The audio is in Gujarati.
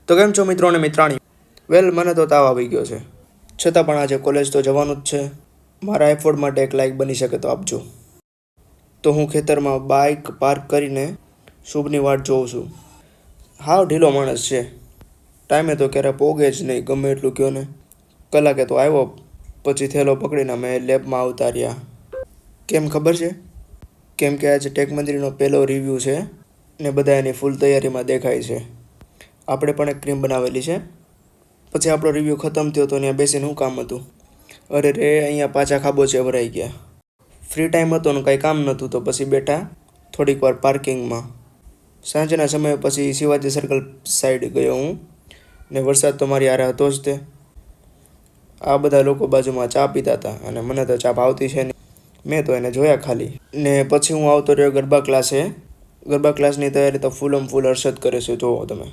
તો કેમ છો મિત્રો અને મિત્રાણી? વેલ, મને તો તાવ આવી ગયો છે, છતાં પણ આજે કોલેજ તો જવાનું જ છે. મારા એફર્ટ માટે એક લાઈક બની શકે તો આપજો. તો હું ખેતરમાં બાઇક પાર્ક કરીને શુભની વાટ જોઉં છું. હાવ ઢીલો માણસ છે, ટાઈમે તો ક્યારે પોગે જ નહીં, ગમે એટલું કહો ને. કલાકે તો આવ્યો, પછી થેલો પકડીને અમે લેબમાં આવતા રહ્યા. કેમ ખબર છે? કેમ કે આજે ટેક મંદિરનો પહેલો રિવ્યૂ છે ને બધા એની ફૂલ તૈયારીમાં દેખાય છે. આપણે પણ એક ક્રીમ બનાવેલી છે. પછી આપણો રિવ્યૂ ખતમ થયો તો ત્યાં બેસીને શું કામ હતું? અરે રે, અહીંયા પાછા ખાબોચિયા ભરાઈ ગયા. ફ્રી ટાઈમ હતો ને કાંઈ કામ નહોતું તો પછી બેઠા થોડીક વાર પાર્કિંગમાં. સાંજના સમયે પછી શિવાજી સર્કલ સાઈડ ગયો હું, ને વરસાદ તો મારી હારે હતો જ તે. આ બધા લોકો બાજુમાં ચા પીતા હતા અને મને તો ચા ભાવતી છે નહીં. મેં તો એને જોયા ખાલી. ને પછી હું આવતો રહ્યો ગરબા ક્લાસે. ગરબા ક્લાસની તૈયારી તો ફૂલમ ફૂલ હર્ષદ કરે છે, જુઓ તમે.